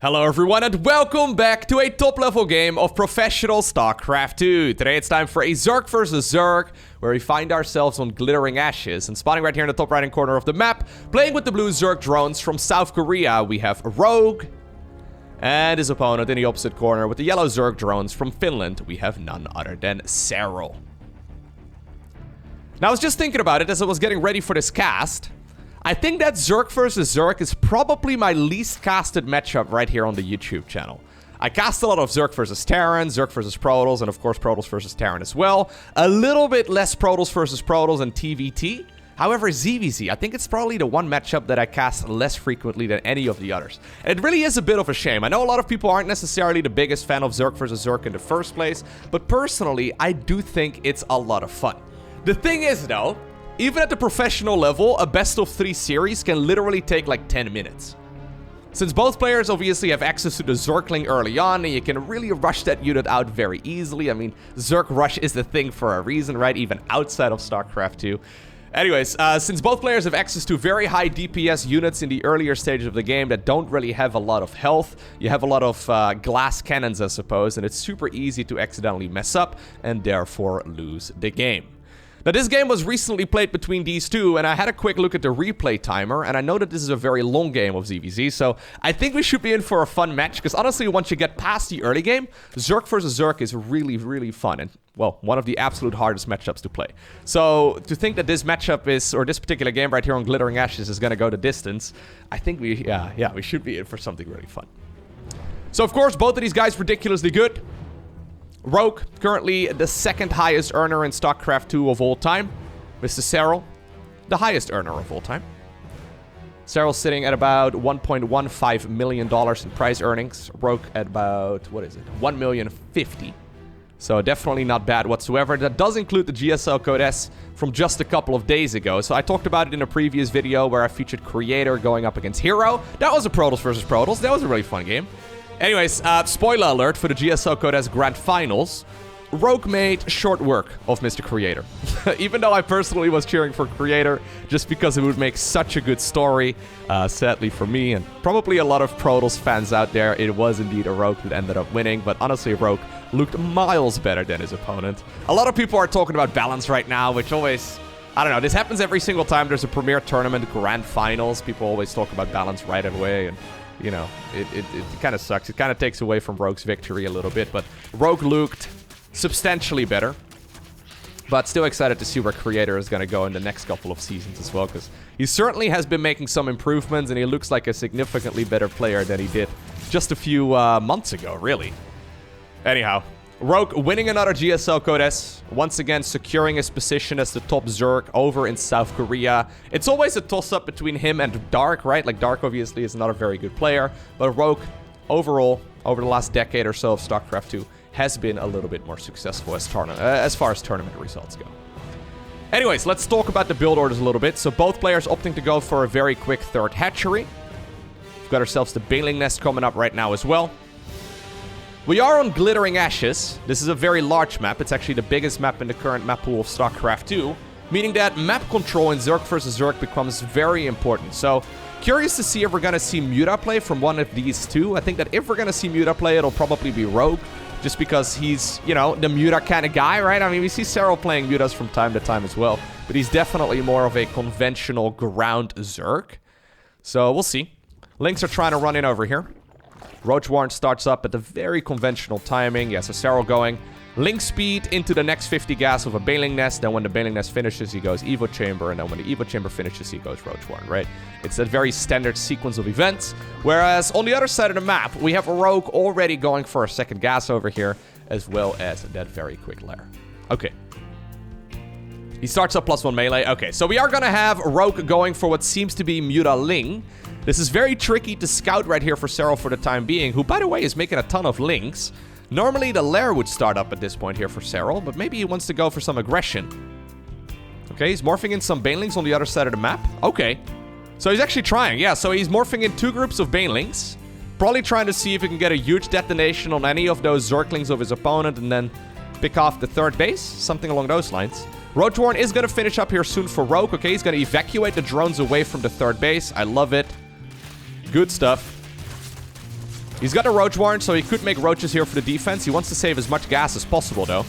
Hello everyone and welcome back to a top level game of professional StarCraft 2. Today it's time for a Zerg versus Zerg, where we find ourselves on Glittering Ashes. And spawning right here in the top right hand corner of the map, playing with the blue Zerg drones from South Korea, we have Rogue. And his opponent in the opposite corner with the yellow Zerg drones from Finland, we have none other than Serral. Now I was just thinking about it as I was getting ready for this cast. I think that Zerg vs. Zerg is probably my least casted matchup right here on the YouTube channel. I cast a lot of Zerg vs. Terran, Zerg vs. Protoss, and of course Protoss vs. Terran as well. A little bit less Protoss vs. Protoss and TVT. However, ZVZ, I think it's probably the one matchup that I cast less frequently than any of the others. And it really is a bit of a shame. I know a lot of people aren't necessarily the biggest fan of Zerg vs. Zerg in the first place, but personally, I do think it's a lot of fun. The thing is, though, even at the professional level, a best of 3 series can literally take like 10 minutes. Since both players obviously have access to the Zergling early on, and you can really rush that unit out very easily. I mean, Zerg rush is the thing for a reason, right? Even outside of StarCraft 2. Anyways, since both players have access to very high DPS units in the earlier stages of the game that don't really have a lot of health, you have a lot of glass cannons, I suppose, and it's super easy to accidentally mess up and therefore lose the game. Now, this game was recently played between these two, and I had a quick look at the replay timer, and I know that this is a very long game of ZVZ, so I think we should be in for a fun match, because honestly, once you get past the early game, Zerg vs. Zerg is really, really fun, and, well, one of the absolute hardest matchups to play. So, to think that this matchup is, or this particular game right here on Glittering Ashes is going to go the distance, I think we should be in for something really fun. So, of course, both of these guys ridiculously good. Rogue, currently the second highest earner in StarCraft 2 of all time. Mr. Serral, the highest earner of all time. Serral's sitting at about $1.15 million in prize earnings. Rogue at about, what is it, $1,050,000. So definitely not bad whatsoever. That does include the GSL code S from just a couple of days ago. So I talked about it in a previous video where I featured Creator going up against Hero. That was a Protoss versus Protoss. That was a really fun game. Anyways, spoiler alert for the GSL Code S Grand Finals. Rogue made short work of Mr. Creator. Even though I personally was cheering for Creator just because it would make such a good story, sadly for me and probably a lot of Protoss fans out there, it was indeed a Rogue that ended up winning. But honestly, Rogue looked miles better than his opponent. A lot of people are talking about balance right now, which always, I don't know, this happens every single time there's a Premier Tournament Grand Finals. People always talk about balance right away, and you know, it kind of sucks. It kind of takes away from Rogue's victory a little bit, but Rogue looked substantially better. But still excited to see where Creator is going to go in the next couple of seasons as well, because he certainly has been making some improvements, and he looks like a significantly better player than he did just a few months ago, really. Anyhow, Rogue winning another GSL Code S, once again securing his position as the top Zerg over in South Korea. It's always a toss-up between him and Dark, right? Like, Dark obviously is not a very good player, but Rogue, overall, over the last decade or so of StarCraft 2, has been a little bit more successful as far as tournament results go. Anyways, let's talk about the build orders a little bit. So both players opting to go for a very quick third hatchery. We've got ourselves the Baneling Nest coming up right now as well. We are on Glittering Ashes. This is a very large map. It's actually the biggest map in the current map pool of StarCraft 2, meaning that map control in Zerg vs. Zerg becomes very important. So, curious to see if we're going to see Muta play from one of these two. I think that if we're going to see Muta play, it'll probably be Rogue, just because he's, you know, the Muta kind of guy, right? I mean, we see Serral playing Mutas from time to time as well, but he's definitely more of a conventional ground Zerg. So, we'll see. Lynx are trying to run in over here. Roach Warren starts up at the very conventional timing. Yeah, so Serral going Link speed into the next 50 gas of a Baneling Nest. Then when the Baneling Nest finishes, he goes Evo Chamber. And then when the Evo Chamber finishes, he goes Roach Warren, right? It's a very standard sequence of events. Whereas on the other side of the map, we have a Rogue already going for a second gas over here, as well as that very quick lair. Okay. He starts up +1 melee. Okay, so we are going to have Rogue going for what seems to be Muta Ling. This is very tricky to scout right here for Serral for the time being, who, by the way, is making a ton of links. Normally, the lair would start up at this point here for Serral, but maybe he wants to go for some aggression. Okay, he's morphing in some Banelings on the other side of the map. Okay, so he's actually trying. Yeah, so he's morphing in 2 groups of Banelings. Probably trying to see if he can get a huge detonation on any of those Zerglings of his opponent and then pick off the third base. Something along those lines. Roach Warren is going to finish up here soon for Rogue. Okay, he's going to evacuate the drones away from the third base. I love it. Good stuff. He's got a Roach Warrant, so he could make Roaches here for the defense. He wants to save as much gas as possible, though.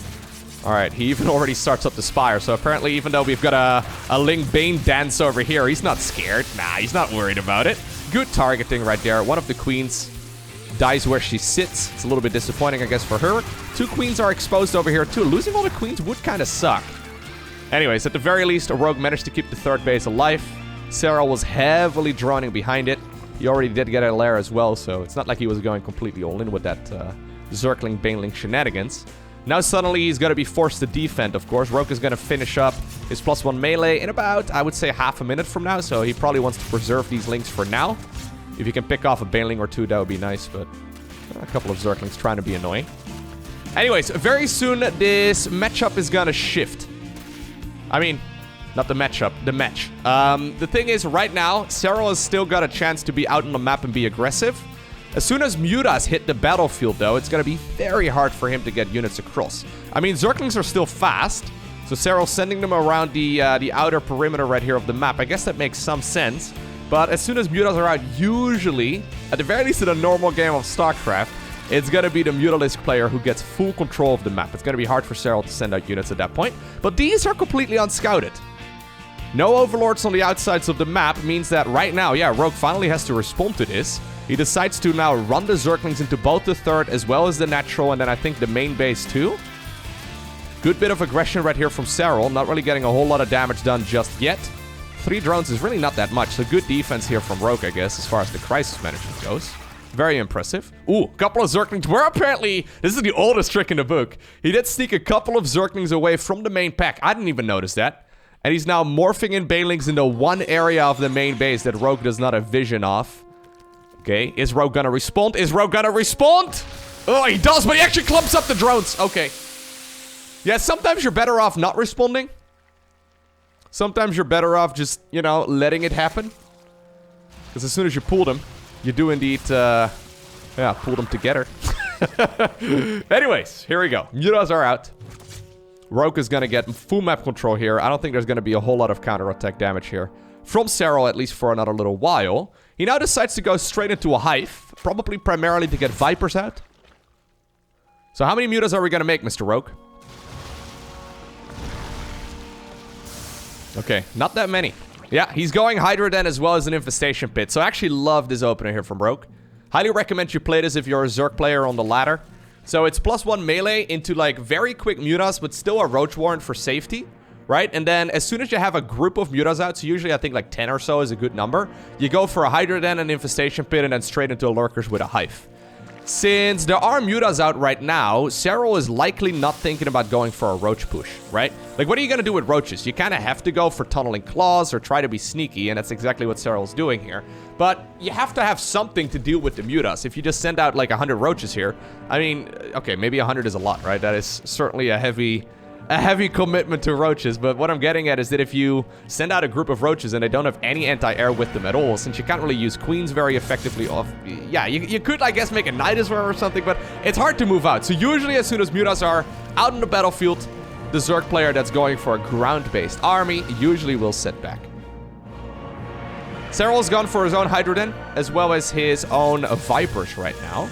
Alright, he even already starts up the Spire. So apparently, even though we've got a Ling Bane dance over here, he's not scared. Nah, he's not worried about it. Good targeting right there. One of the queens dies where she sits. It's a little bit disappointing, I guess, for her. 2 queens are exposed over here, too. Losing all the queens would kind of suck. Anyways, at the very least, a Rogue managed to keep the 3rd base alive. Serral was heavily droning behind it. He already did get a lair as well, so it's not like he was going completely all in with that Zergling Baneling shenanigans. Now suddenly he's going to be forced to defend, of course. Rogue is going to finish up his +1 melee in about, I would say, half a minute from now, so he probably wants to preserve these links for now. If you can pick off a Baneling or 2, that would be nice, but a couple of Zerglings trying to be annoying. Anyways, very soon this matchup is going to shift. I mean, not the matchup, the match. The thing is, right now, Serral has still got a chance to be out on the map and be aggressive. As soon as Mutas hit the battlefield, though, it's going to be very hard for him to get units across. I mean, Zerglings are still fast, so Serral's sending them around the outer perimeter right here of the map. I guess that makes some sense. But as soon as Mutas are out, usually, at the very least in a normal game of StarCraft, it's going to be the Mutalisk player who gets full control of the map. It's going to be hard for Serral to send out units at that point. But these are completely unscouted. No overlords on the outsides of the map means that right now, yeah, Rogue finally has to respond to this. He decides to now run the Zerglings into both the 3rd as well as the natural, and then I think the main base too. Good bit of aggression right here from Serral. Not really getting a whole lot of damage done just yet. 3 drones is really not that much, so good defense here from Rogue, I guess, as far as the crisis management goes. Very impressive. Ooh, a couple of Zerglings were apparently... This is the oldest trick in the book. He did sneak a couple of Zerglings away from the main pack. I didn't even notice that. And he's now morphing in Banelings into one area of the main base that Rogue does not have vision of. Okay, is Rogue gonna respond? Is Rogue gonna respond? Oh, he does, but he actually clumps up the drones. Okay. Yeah, sometimes you're better off not responding. Sometimes you're better off just, you know, letting it happen. Because as soon as you pull them, you do indeed, yeah, pull them together. Anyways, here we go. Mutas are out. Rogue is gonna get full map control here. I don't think there's gonna be a whole lot of counterattack damage here. From Serral, at least for another little while. He now decides to go straight into a hive. Probably primarily to get Vipers out. So how many Mutas are we gonna make, Mr. Rogue? Okay, not that many. Yeah, he's going Hydra then as well as an Infestation Pit. So I actually love this opener here from Rogue. Highly recommend you play this if you're a Zerg player on the ladder. So it's +1 melee into like very quick Mutas, but still a Roach Warrant for safety, right? And then as soon as you have a group of Mutas out, so usually I think like 10 or so is a good number, you go for a Hydra then, an Infestation Pit, and then straight into a Lurkers with a Hive. Since there are Mutas out right now, Serral is likely not thinking about going for a Roach push, right? Like, what are you going to do with Roaches? You kind of have to go for Tunneling Claws or try to be sneaky, and that's exactly what Serral's doing here. But you have to have something to deal with the Mutas. If you just send out like 100 Roaches here, I mean, okay, maybe 100 is a lot, right? That is certainly a heavy commitment to Roaches, but what I'm getting at is that if you send out a group of Roaches and they don't have any anti-air with them at all, since you can't really use Queens very effectively off, yeah, you could, I guess, make a Night Azure or something, but it's hard to move out. So usually as soon as Mutas are out on the battlefield, the Zerg player that's going for a ground-based army usually will sit back. Serral's gone for his own Hydroden, as well as his own Vipers right now.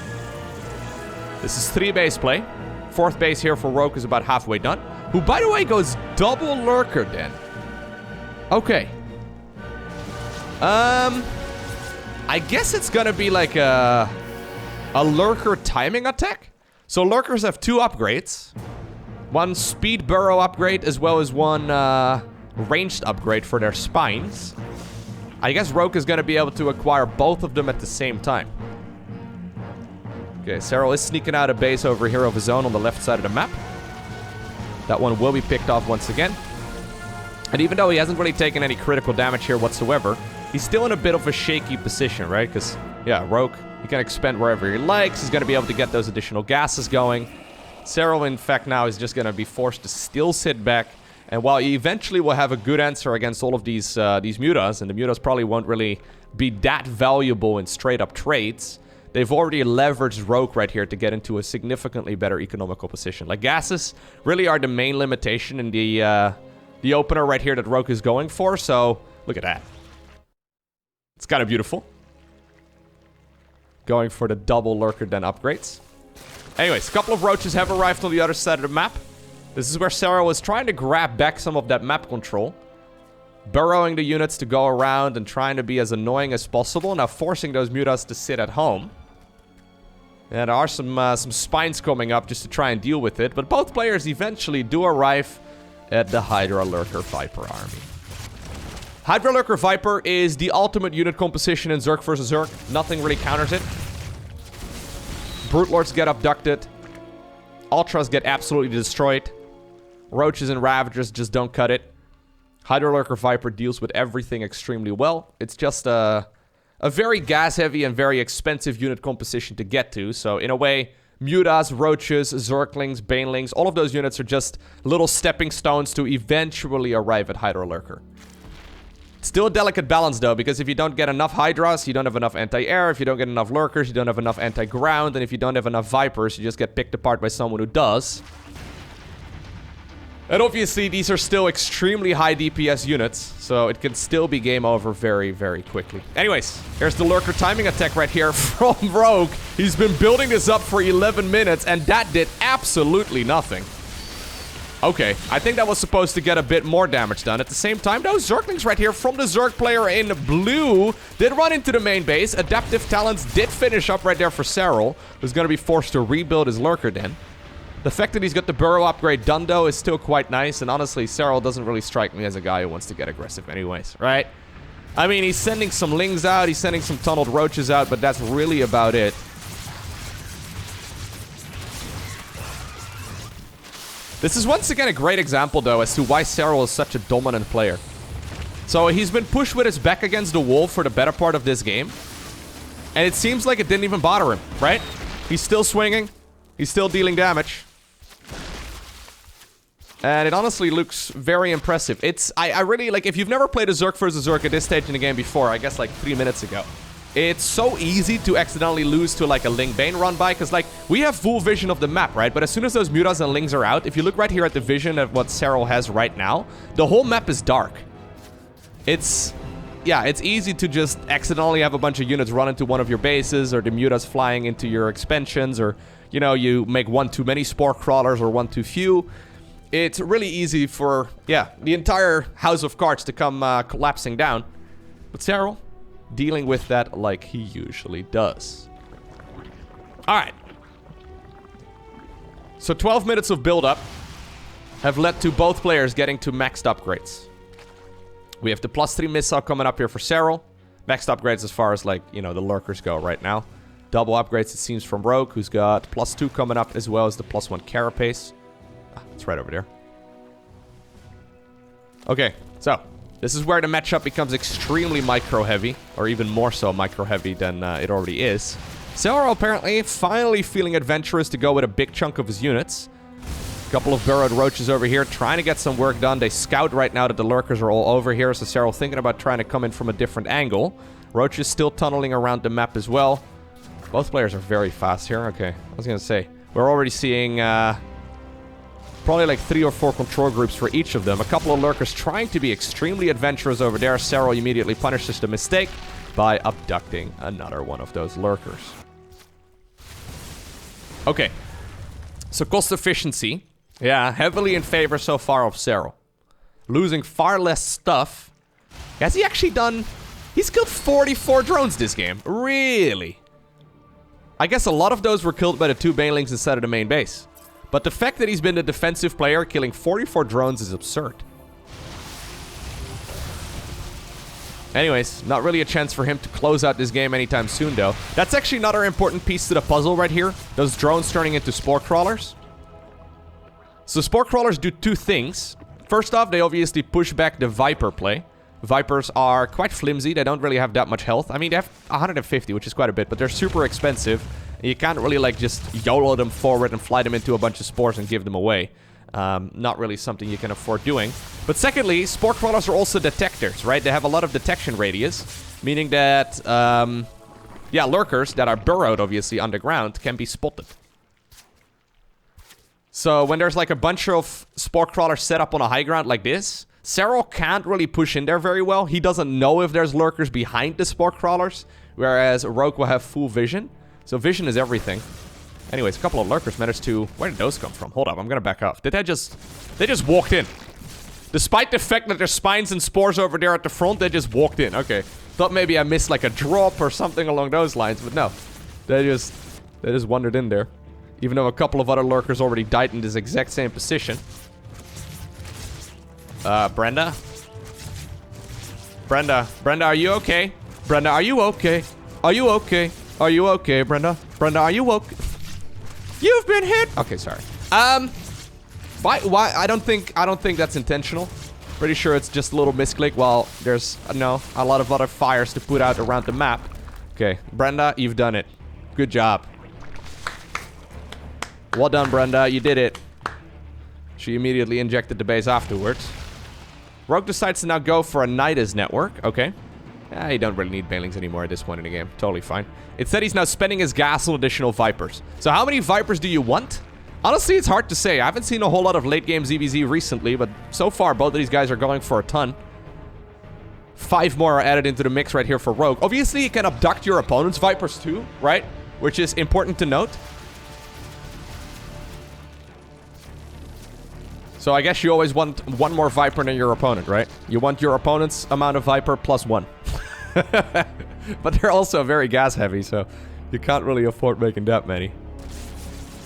This is 3 base play. 4th base here for Rogue is about halfway done. Who, by the way, goes double Lurker then. Okay. I guess it's gonna be like a Lurker timing attack. So Lurkers have 2 upgrades. One speed burrow upgrade, as well as one ranged upgrade for their spines. I guess Rogue is gonna be able to acquire both of them at the same time. Okay, Serral is sneaking out a base over here of his own on the left side of the map. That one will be picked off once again. And even though he hasn't really taken any critical damage here whatsoever, he's still in a bit of a shaky position, right? Because, yeah, Rogue, he can expend wherever he likes. He's going to be able to get those additional gases going. Serral, in fact, now is just going to be forced to still sit back. And while he eventually will have a good answer against all of these Mutas, and the Mutas probably won't really be that valuable in straight-up trades, they've already leveraged Rogue right here to get into a significantly better economical position. Like, gases really are the main limitation in the opener right here that Rogue is going for, so look at that. It's kind of beautiful. going for the double Lurker Den upgrades. Anyways, a couple of roaches have arrived on the other side of the map. This is where Serral was trying to grab back some of that map control. Burrowing the units to go around and trying to be as annoying as possible. Now forcing those mutas to sit at home. And there are some spines coming up just to try and deal with it. But both players eventually do arrive at the Hydra-Lurker-Viper army. Hydra-Lurker-Viper is the ultimate unit composition in Zerg vs. Zerg. Nothing really counters it. Brute Lords get abducted. Ultras get absolutely destroyed. Roaches and Ravagers just don't cut it. Hydra-Lurker-Viper deals with everything extremely well. It's just a very gas-heavy and very expensive unit composition to get to. So, in a way, Mutas, Roaches, Zerglings, Banelings, all of those units are just little stepping stones to eventually arrive at Hydra-Lurker. Still a delicate balance, though, because if you don't get enough Hydras, you don't have enough anti-air. If you don't get enough Lurkers, you don't have enough anti-ground. And if you don't have enough Vipers, you just get picked apart by someone who does. And obviously, these are still extremely high DPS units, so it can still be game over very, very quickly. Anyways, here's the Lurker timing attack right here from Rogue. He's been building this up for 11 minutes, and that did absolutely nothing. Okay, I think that was supposed to get a bit more damage done. At the same time, those Zerglings right here from the Zerg player in blue did run into the main base. Adaptive Talents did finish up right there for Serral, who's going to be forced to rebuild his Lurker Den. The fact that he's got the Burrow upgrade done, though, is still quite nice. And honestly, Serral doesn't really strike me as a guy who wants to get aggressive anyways, right? I mean, he's sending some Lings out, he's sending some Tunneled Roaches out, but that's really about it. This is once again a great example, though, as to why Serral is such a dominant player. So he's been pushed with his back against the wall for the better part of this game. And it seems like it didn't even bother him, right? He's still swinging. He's still dealing damage. And it honestly looks very impressive. I really, like, if you've never played a Zerg vs. Zerg at this stage in the game before, I guess like 3 minutes ago, it's so easy to accidentally lose to like a Ling Bane run by, because like we have full vision of the map, right? But as soon as those Mutas and Lings are out, if you look right here at the vision of what Serral has right now, the whole map is dark. Yeah, it's easy to just accidentally have a bunch of units run into one of your bases, or the Mutas flying into your expansions, or, you know, you make one too many Spore Crawlers or one too few. It's really easy for, yeah, the entire house of cards to come collapsing down. But Serral dealing with that like he usually does. Alright. So 12 minutes of build-up have led to both players getting to maxed upgrades. We have the +3 missile coming up here for Serral. Maxed upgrades as far as, like, you know, the Lurkers go right now. Double upgrades, it seems, from Rogue, who's got +2 coming up, as well as the +1 Carapace. Ah, it's right over there. Okay, so this is where the matchup becomes extremely micro-heavy, or even more so micro-heavy than it already is. Serral apparently finally feeling adventurous to go with a big chunk of his units. A couple of burrowed roaches over here trying to get some work done. They scout right now that the Lurkers are all over here, so Serral thinking about trying to come in from a different angle. Roaches still tunneling around the map as well. Both players are very fast here. Okay, I was gonna say, we're already seeing probably like 3 or 4 control groups for each of them. A couple of Lurkers trying to be extremely adventurous over there. Serral immediately punishes the mistake by abducting another one of those Lurkers. Okay. So cost efficiency. Yeah, heavily in favor so far of Serral. Losing far less stuff. Has he actually done... He's killed 44 drones this game. Really? I guess a lot of those were killed by the 2 Banelings inside of the main base. But the fact that he's been the defensive player killing 44 drones is absurd. Anyways, not really a chance for him to close out this game anytime soon, though. That's actually another important piece to the puzzle right here. Those drones turning into Spore Crawlers. So Spore Crawlers do 2 things. First off, they obviously push back the Viper play. Vipers are quite flimsy. They don't really have that much health. I mean, they have 150, which is quite a bit, but they're super expensive. You can't really, like, just YOLO them forward and fly them into a bunch of spores and give them away. Not really something you can afford doing. But secondly, Spore Crawlers are also detectors, right? They have a lot of detection radius, meaning that, yeah, Lurkers that are burrowed, obviously, underground can be spotted. So when there's, like, a bunch of Spore Crawlers set up on a high ground like this, Serral can't really push in there very well. He doesn't know if there's lurkers behind the spore crawlers, whereas Rogue will have full vision. So vision is everything. Anyways, a couple of lurkers managed to... Where did those come from? Hold up, I'm gonna back off. Did they just... They just walked in. Despite the fact that there's spines and spores over there at the front, they just walked in. Okay. Thought maybe I missed like a drop or something along those lines, but no. They just wandered in there. Even though a couple of other lurkers already died in this exact same position. Brenda? Brenda, are you okay? Brenda, are you okay? Are you okay? Are you okay, Brenda? Brenda, are you okay? You've been hit! Okay, sorry. Why? I don't think that's intentional. Pretty sure it's just a little misclick while there's, no, a lot of other fires to put out around the map. Okay, Brenda, you've done it. Good job. Well done, Brenda. You did it. She immediately injected the base afterwards. Rogue decides to now go for a Nidus network. Okay. You don't really need Banelings anymore at this point in the game. Totally fine. Instead, he's now spending his gas on additional Vipers. So how many Vipers do you want? Honestly, it's hard to say. I haven't seen a whole lot of late game ZVZ recently, but so far, both of these guys are going for a ton. 5 more are added into the mix right here for Rogue. Obviously, you can abduct your opponent's Vipers too, right? Which is important to note. So I guess you always want one more Viper than your opponent, right? You want your opponent's amount of Viper plus 1. But they're also very gas heavy, so you can't really afford making that many.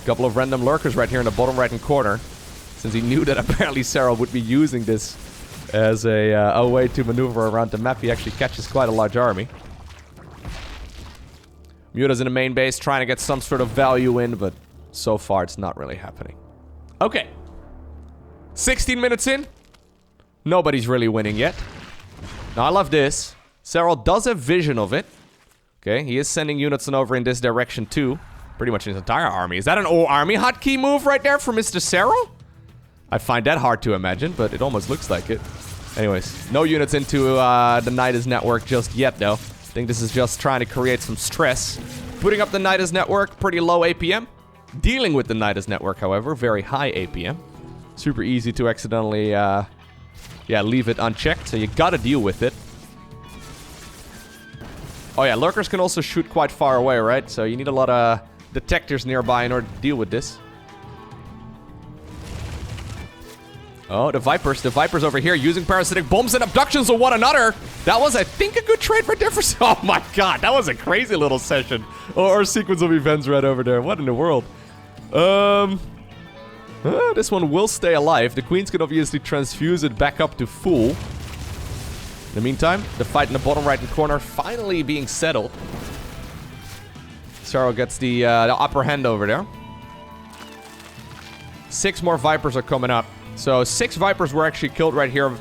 Couple of random lurkers right here in the bottom right-hand corner. Since he knew that apparently Serral would be using this as a way to maneuver around the map, he actually catches quite a large army. Muta's in the main base trying to get some sort of value in, but so far it's not really happening. Okay. 16 minutes in. Nobody's really winning yet. Now, I love this. Serral does have vision of it. Okay, he is sending units over in this direction too. Pretty much his entire army. Is that an old army hotkey move right there for Mr. Serral? I find that hard to imagine, but it almost looks like it. Anyways, no units into the Nidus network just yet, though. I think this is just trying to create some stress. Putting up the Nidus network, pretty low APM. Dealing with the Nidus network, however, very high APM. Super easy to accidentally, leave it unchecked, so you gotta deal with it. Oh yeah, lurkers can also shoot quite far away, right? So you need a lot of detectors nearby in order to deal with this. Oh, the Vipers over here using parasitic bombs and abductions of one another. That was, I think, a good trade right there for... Oh my god, that was a crazy little session. Or sequence of events right over there. What in the world? This one will stay alive. The Queens can obviously transfuse it back up to full. In the meantime, the fight in the bottom right-hand corner finally being settled. Serral gets the upper hand over there. 6 more Vipers are coming up. So 6 Vipers were actually killed right here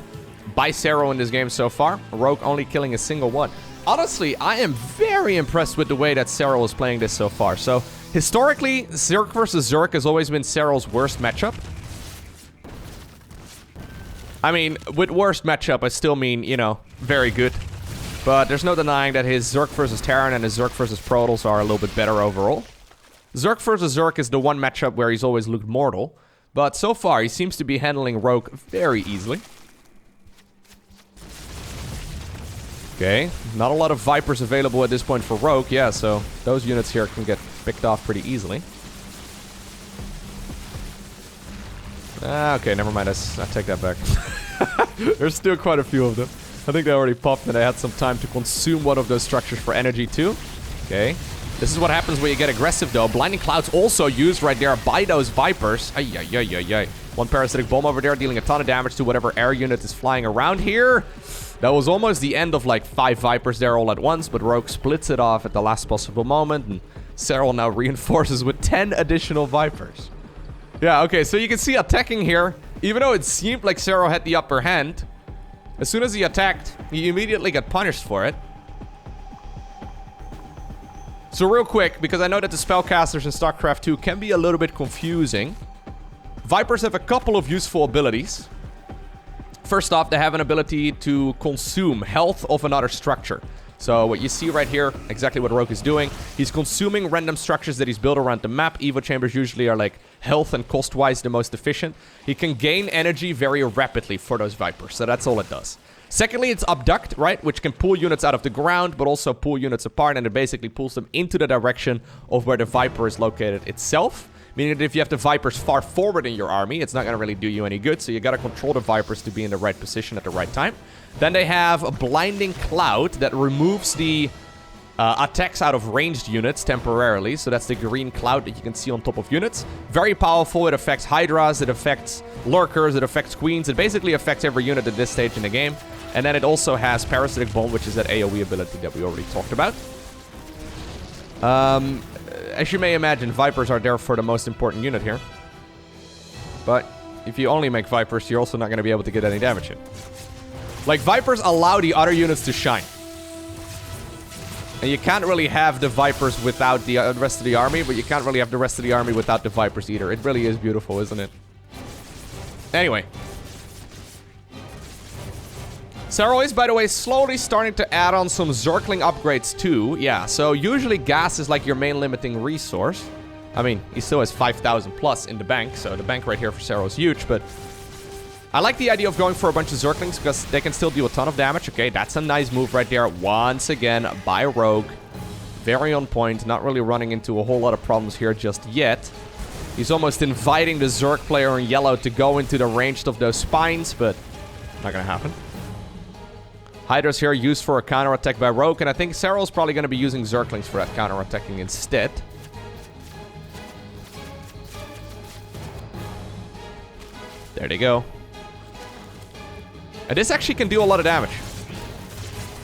by Serral in this game so far. Rogue only killing a single one. Honestly, I am very impressed with the way that Serral is playing this so far. So historically, Zerg versus Zerg has always been Serral's worst matchup. I mean, with worst matchup, I still mean, you know, very good. But there's no denying that his Zerg versus Terran and his Zerg versus Protoss are a little bit better overall. Zerg versus Zerg is the one matchup where he's always looked mortal. But so far, he seems to be handling Rogue very easily. Okay, not a lot of Vipers available at this point for Rogue. Yeah, so those units here can get picked off pretty easily. Okay, never mind. I take that back. There's still quite a few of them. I think they already popped and they had some time to consume one of those structures for energy too. Okay. This is what happens when you get aggressive though. Blinding Clouds also used right there by those Vipers. Ay. One parasitic bomb over there dealing a ton of damage to whatever air unit is flying around here. That was almost the end of like 5 Vipers there all at once, but Rogue splits it off at the last possible moment and Serral now reinforces with 10 additional Vipers. Yeah, okay, so you can see attacking here, even though it seemed like Serral had the upper hand, as soon as he attacked, he immediately got punished for it. So real quick, because I know that the spellcasters in StarCraft 2 can be a little bit confusing, Vipers have a couple of useful abilities. First off, they have an ability to consume health of another structure. So what you see right here, exactly what Rogue is doing, he's consuming random structures that he's built around the map. Evo chambers usually are like health and cost-wise the most efficient. He can gain energy very rapidly for those Vipers, so that's all it does. Secondly, it's abduct, right, which can pull units out of the ground, but also pull units apart, and it basically pulls them into the direction of where the Viper is located itself. Meaning that if you have the Vipers far forward in your army, it's not going to really do you any good, so you got to control the Vipers to be in the right position at the right time. Then they have a blinding cloud that removes the attacks out of ranged units temporarily. So that's the green cloud that you can see on top of units. Very powerful. It affects Hydras, it affects Lurkers, it affects Queens. It basically affects every unit at this stage in the game. And then it also has Parasitic Bomb, which is that AoE ability that we already talked about. As you may imagine, Vipers are therefore the most important unit here. But if you only make Vipers, you're also not going to be able to get any damage in. Like, Vipers allow the other units to shine. And you can't really have the Vipers without the rest of the army, but you can't really have the rest of the army without the Vipers either. It really is beautiful, isn't it? Anyway. Serral is, by the way, slowly starting to add on some Zergling upgrades too. Yeah, so usually gas is like your main limiting resource. I mean, he still has 5,000 plus in the bank, so the bank right here for Serral is huge, but I like the idea of going for a bunch of Zerglings because they can still do a ton of damage. Okay, that's a nice move right there. Once again, by Rogue. Very on point, not really running into a whole lot of problems here just yet. He's almost inviting the Zerg player in yellow to go into the range of those spines, but not gonna happen. Hydra's here used for a counterattack by Rogue, and I think Serral's probably going to be using Zerglings for that counterattacking instead. There they go. And this actually can do a lot of damage.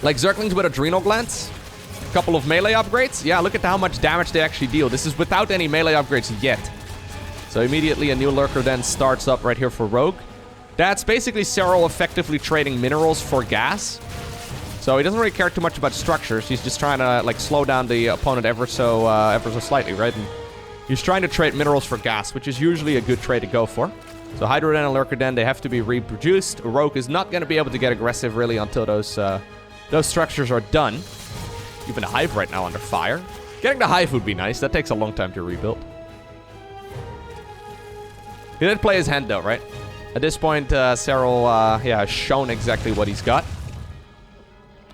Like Zerglings with Adrenal Glands. A couple of melee upgrades. Yeah, look at how much damage they actually deal. This is without any melee upgrades yet. So immediately a new Lurker then starts up right here for Rogue. That's basically Serral effectively trading minerals for gas. So he doesn't really care too much about structures. He's just trying to like slow down the opponent ever so slightly, right? And he's trying to trade minerals for gas, which is usually a good trade to go for. So Hydra Den and Lurker Den, they have to be reproduced. Rogue is not going to be able to get aggressive really until those structures are done. Even the Hive right now under fire. Getting the Hive would be nice. That takes a long time to rebuild. He did play his hand though, right? At this point, Serral has shown exactly what he's got.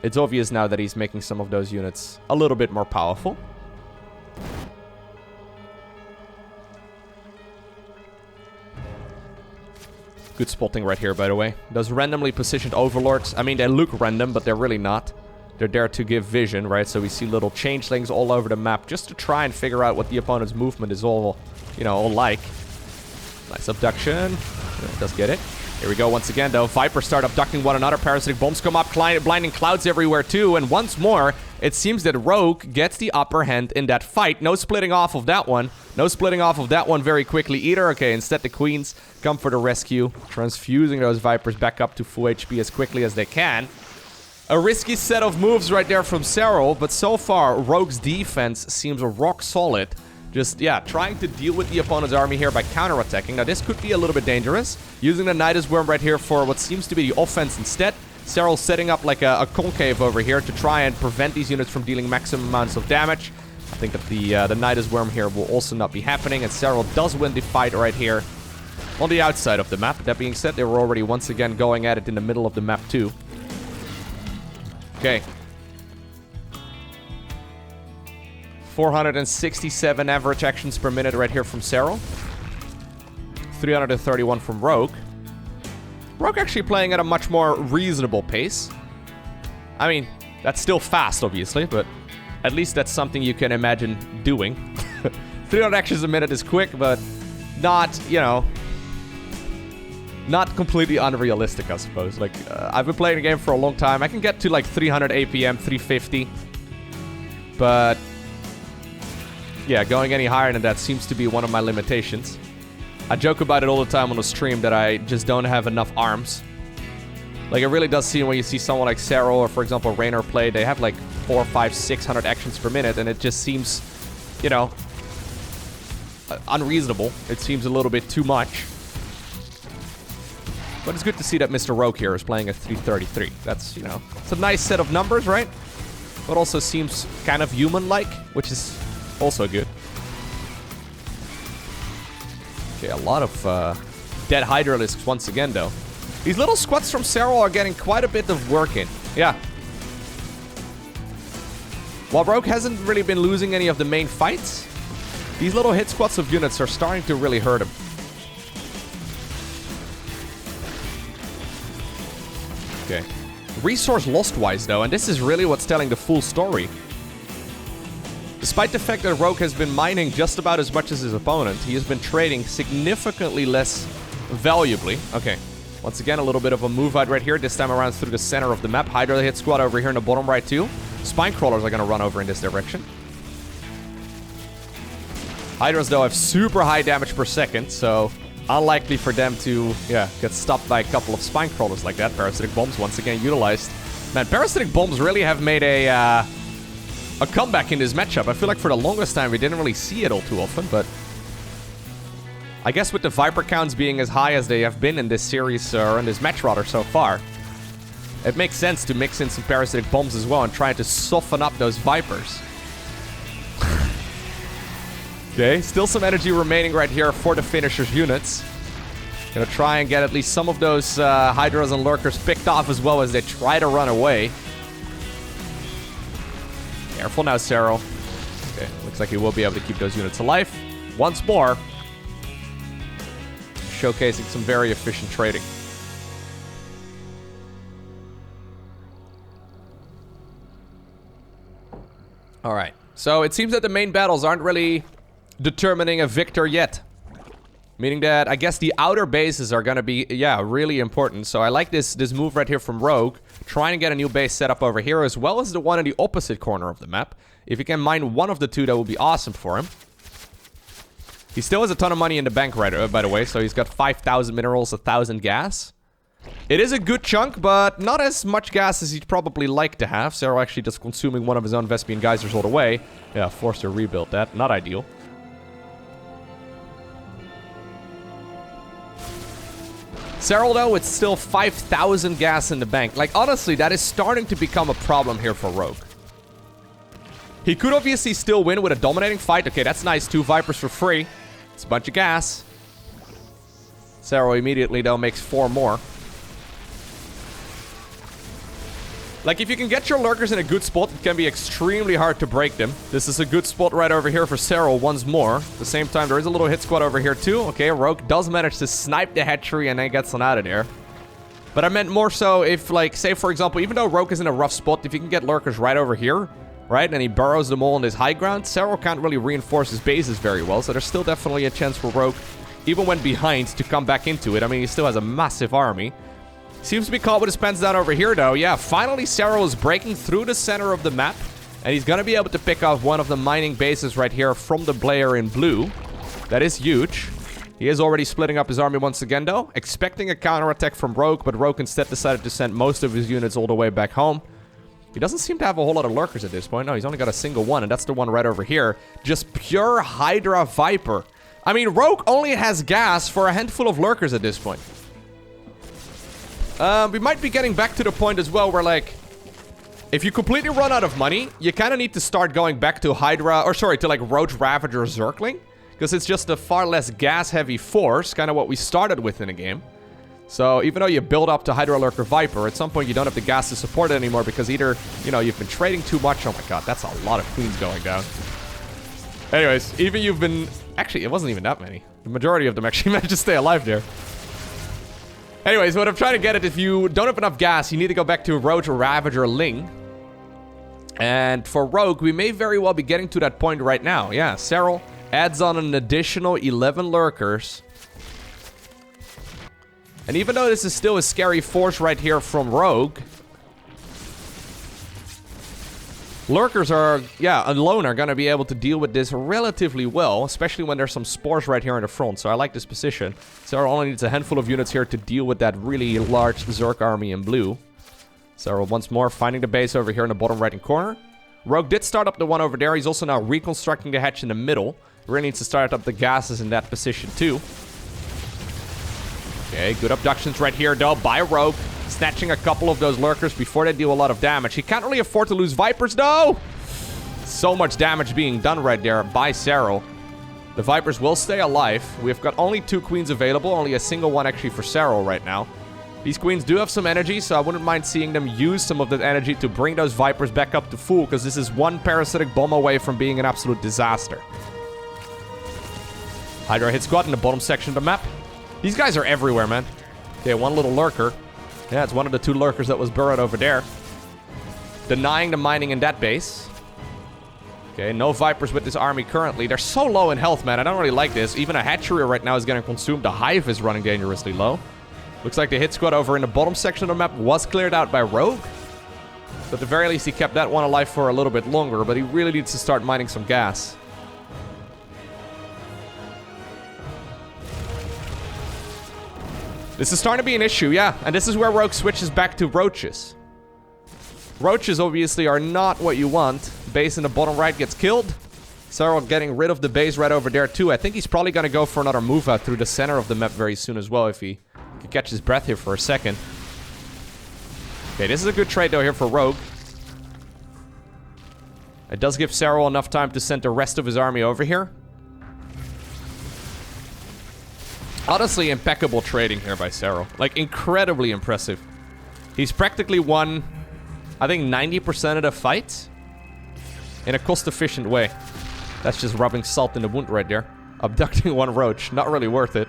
It's obvious now that he's making some of those units a little bit more powerful. Good spotting right here, by the way. Those randomly positioned overlords, I mean, they look random, but they're really not. They're there to give vision, right? So we see little changelings all over the map just to try and figure out what the opponent's movement is all like. Nice abduction. Does get it. Here we go once again, though. Vipers start abducting one another. Parasitic bombs come up. Blinding clouds everywhere, too. And once more, it seems that Rogue gets the upper hand in that fight. No splitting off of that one. No splitting off of that one very quickly either. Okay, instead the Queens come for the rescue. Transfusing those Vipers back up to full HP as quickly as they can. A risky set of moves right there from Serral. But so far, Rogue's defense seems rock solid. Just, yeah, trying to deal with the opponent's army here by counterattacking. Now, this could be a little bit dangerous. Using the Nidus Worm right here for what seems to be the offense instead. Serral setting up like a concave over here to try and prevent these units from dealing maximum amounts of damage. I think that the Nidus Worm here will also not be happening. And Serral does win the fight right here on the outside of the map. That being said, they were already once again going at it in the middle of the map too. Okay. 467 average actions per minute right here from Serral. 331 from Rogue. Rogue actually playing at a much more reasonable pace. I mean, that's still fast, obviously, but at least that's something you can imagine doing. 300 actions a minute is quick, but not, not completely unrealistic, I suppose. Like, I've been playing the game for a long time. I can get to like 300 APM, 350. But yeah, going any higher than that seems to be one of my limitations. I joke about it all the time on the stream that I just don't have enough arms. Like, it really does seem when you see someone like Serral or, for example, Raynor play, they have like 400, 500, 600 actions per minute, and it just seems, unreasonable. It seems a little bit too much. But it's good to see that Mr. Rogue here is playing at 333. That's, it's a nice set of numbers, right? but also seems kind of human-like, which is also good. Okay, a lot of dead Hydra-Lisks once again, though. These little squads from Serral are getting quite a bit of work in. Yeah. While Rogue hasn't really been losing any of the main fights, these little hit squads of units are starting to really hurt him. Okay. Resource lost-wise, though, and this is really what's telling the full story. Despite the fact that Rogue has been mining just about as much as his opponent, he has been trading significantly less valuably. Okay. Once again, a little bit of a move out right here. This time around through the center of the map. Hydra hit squad over here in the bottom right, too. Spine crawlers are going to run over in this direction. Hydras, though, have super high damage per second, so unlikely for them to, get stopped by a couple of spine crawlers like that. Parasitic bombs once again utilized. Man, parasitic bombs really have made a comeback in this matchup. I feel like for the longest time we didn't really see it all too often, but I guess with the Viper counts being as high as they have been in this series, or in this match rather so far, it makes sense to mix in some parasitic bombs as well and try to soften up those Vipers. Okay, still some energy remaining right here for the finishers units. Gonna try and get at least some of those Hydras and Lurkers picked off as well as they try to run away. Careful now, Serral. Okay, looks like he will be able to keep those units alive. Once more. Showcasing some very efficient trading. Alright, so it seems that the main battles aren't really determining a victor yet. Meaning that I guess the outer bases are gonna be, really important. So I like this move right here from Rogue. Trying to get a new base set up over here, as well as the one in the opposite corner of the map. If he can mine one of the two, that would be awesome for him. He still has a ton of money in the bank, right, by the way. So he's got 5,000 minerals, 1,000 gas. It is a good chunk, but not as much gas as he'd probably like to have. Serral actually just consuming one of his own Vespian geysers all the way. Yeah, forced to rebuild that. Not ideal. Serral, though, it's still 5,000 gas in the bank. Like, honestly, that is starting to become a problem here for Rogue. He could obviously still win with a dominating fight. Okay, that's nice. 2 Vipers for free. It's a bunch of gas. Serral immediately, though, makes 4 more. Like, if you can get your Lurkers in a good spot, it can be extremely hard to break them. This is a good spot right over here for Serral once more. At the same time, there is a little hit squad over here, too. Okay, Rogue does manage to snipe the hatchery and then gets on out of there. But I meant more so if, like, say, for example, even though Rogue is in a rough spot, if you can get Lurkers right over here, right, and he burrows them all on this high ground, Serral can't really reinforce his bases very well, so there's still definitely a chance for Rogue, even when behind, to come back into it. I mean, he still has a massive army. Seems to be caught with his pants down over here, though. Yeah, finally Serral is breaking through the center of the map, and he's gonna be able to pick off one of the mining bases right here from the player in blue. That is huge. He is already splitting up his army once again, though, expecting a counterattack from Rogue, but Rogue instead decided to send most of his units all the way back home. He doesn't seem to have a whole lot of Lurkers at this point. No, he's only got a single one, and that's the one right over here. Just pure Hydra-Viper. I mean, Rogue only has gas for a handful of Lurkers at this point. We might be getting back to the point as well where, like, if you completely run out of money, you kind of need to start going back to Hydra, or sorry, to like Roach Ravager Zergling, because it's just a far less gas-heavy force, kind of what we started with in the game. So even though you build up to Hydra-Lurker-Viper, at some point you don't have the gas to support it anymore because either, you know, you've been trading too much. Oh my god, that's a lot of queens going down. Anyways, even you've been... Actually, it wasn't even that many. The majority of them actually managed to stay alive there. Anyways, what I'm trying to get at, if you don't have enough gas, you need to go back to Roach Ravager Ling. And for Rogue, we may very well be getting to that point right now. Yeah, Serral adds on an additional 11 Lurkers. And even though this is still a scary force right here from Rogue, Lurkers are, alone are going to be able to deal with this relatively well, especially when there's some spores right here in the front. So I like this position. Serral only needs a handful of units here to deal with that really large Zerg army in blue. Serral once more finding the base over here in the bottom right-hand corner. Rogue did start up the one over there. He's also now reconstructing the hatch in the middle. Really needs to start up the gases in that position too. Okay, good abductions right here though by Rogue. snatching a couple of those lurkers before they deal a lot of damage. He can't really afford to lose Vipers, though. So much damage being done right there by Serral. The Vipers will stay alive. We've got only 2 queens available, only a single one actually for Serral right now. These queens do have some energy, so I wouldn't mind seeing them use some of that energy to bring those Vipers back up to full, because this is one parasitic bomb away from being an absolute disaster. Hydra hit squad in the bottom section of the map. These guys are everywhere, man. Okay, one little lurker. Yeah, it's one of the 2 lurkers that was burrowed over there. Denying the mining in that base. Okay, no Vipers with this army currently. They're so low in health, man. I don't really like this. Even a hatchery right now is getting consumed. The hive is running dangerously low. Looks like the hit squad over in the bottom section of the map was cleared out by Rogue. So at the very least, he kept that one alive for a little bit longer, but he really needs to start mining some gas. This is starting to be an issue, yeah. And this is where Rogue switches back to roaches. Roaches obviously are not what you want. Base in the bottom right gets killed. Serral getting rid of the base right over there too. I think he's probably going to go for another move out through the center of the map very soon as well if he can catch his breath here for a second. Okay, this is a good trade though here for Rogue. It does give Serral enough time to send the rest of his army over here. Honestly, impeccable trading here by Serral. Like, incredibly impressive. He's practically won, I think, 90% of the fights in a cost-efficient way. That's just rubbing salt in the wound right there. Abducting one roach. Not really worth it.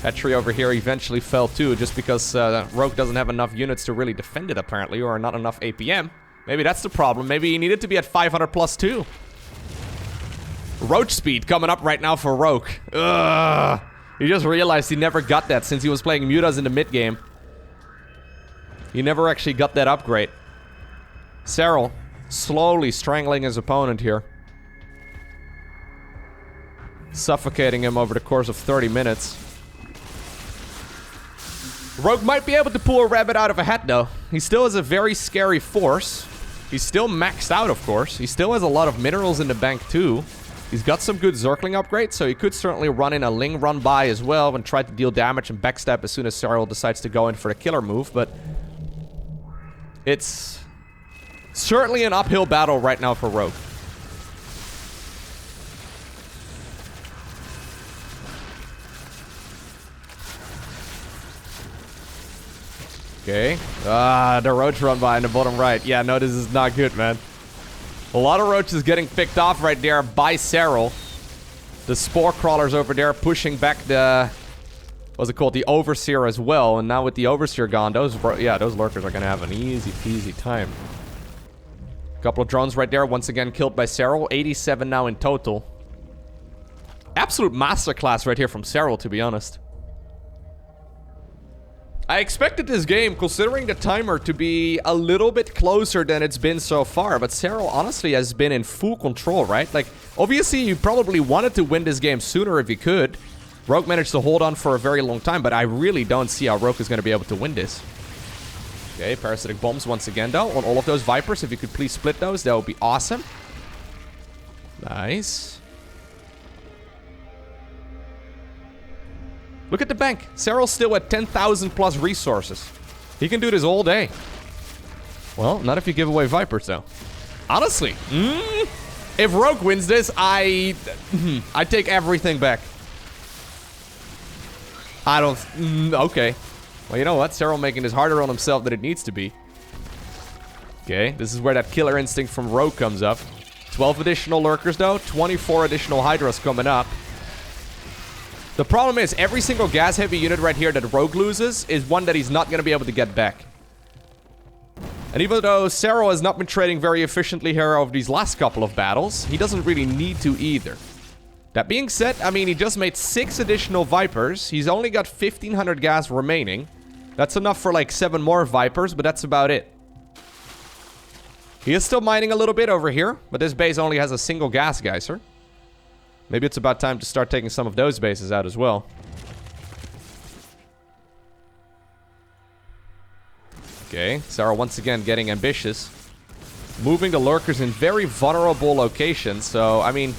Hatchery over here eventually fell too, just because Rogue doesn't have enough units to really defend it, apparently, or not enough APM. Maybe that's the problem. Maybe he needed to be at 500 plus too. Roach speed coming up right now for Rogue. Ugh. He just realized he never got that since he was playing Mutas in the mid game. He never actually got that upgrade. Serral slowly strangling his opponent here. Suffocating him over the course of 30 minutes. Rogue might be able to pull a rabbit out of a hat though. He still has a very scary force. He's still maxed out, of course. He still has a lot of minerals in the bank too. He's got some good Zergling upgrades, so he could certainly run in a Ling run by as well and try to deal damage and backstab as soon as Serral decides to go in for the killer move, but it's certainly an uphill battle right now for Rogue. Okay. The roach run by in the bottom right. Yeah, no, this is not good, man. A lot of roaches getting picked off right there by Serral. The spore crawlers over there pushing back the... what's it called? The Overseer as well. And now with the Overseer gone, those lurkers are going to have an easy peasy time. A couple of drones right there. Once again killed by Serral. 87 now in total. Absolute masterclass right here from Serral, to be honest. I expected this game, considering the timer, to be a little bit closer than it's been so far, but Serral honestly has been in full control, right? Like, obviously you probably wanted to win this game sooner if you could. Rogue managed to hold on for a very long time, but I really don't see how Rogue is going to be able to win this. Okay, parasitic bombs once again though, on all of those Vipers. If you could please split those, that would be awesome. Nice. Look at the bank. Serral's still at 10,000 plus resources. He can do this all day. Well, not if you give away Vipers, though. Honestly, if Rogue wins this, I take everything back. I don't... okay. Well, you know what? Serral making this harder on himself than it needs to be. Okay, this is where that killer instinct from Rogue comes up. 12 additional lurkers, though. 24 additional Hydras coming up. The problem is, every single gas-heavy unit right here that Rogue loses is one that he's not going to be able to get back. And even though Serral has not been trading very efficiently here over these last couple of battles, he doesn't really need to either. That being said, I mean, he just made 6 additional Vipers. He's only got 1,500 gas remaining. That's enough for like 7 more Vipers, but that's about it. He is still mining a little bit over here, but this base only has a single gas geyser. Maybe it's about time to start taking some of those bases out as well. Okay, Serral once again getting ambitious. Moving the lurkers in very vulnerable locations, so, I mean...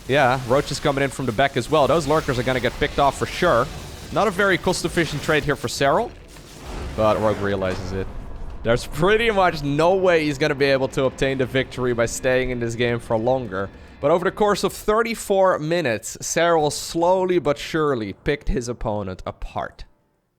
yeah, Roach is coming in from the back as well. Those lurkers are going to get picked off for sure. Not a very cost-efficient trade here for Serral, but Rogue realizes it. There's pretty much no way he's going to be able to obtain the victory by staying in this game for longer. But over the course of 34 minutes, Serral slowly but surely picked his opponent apart.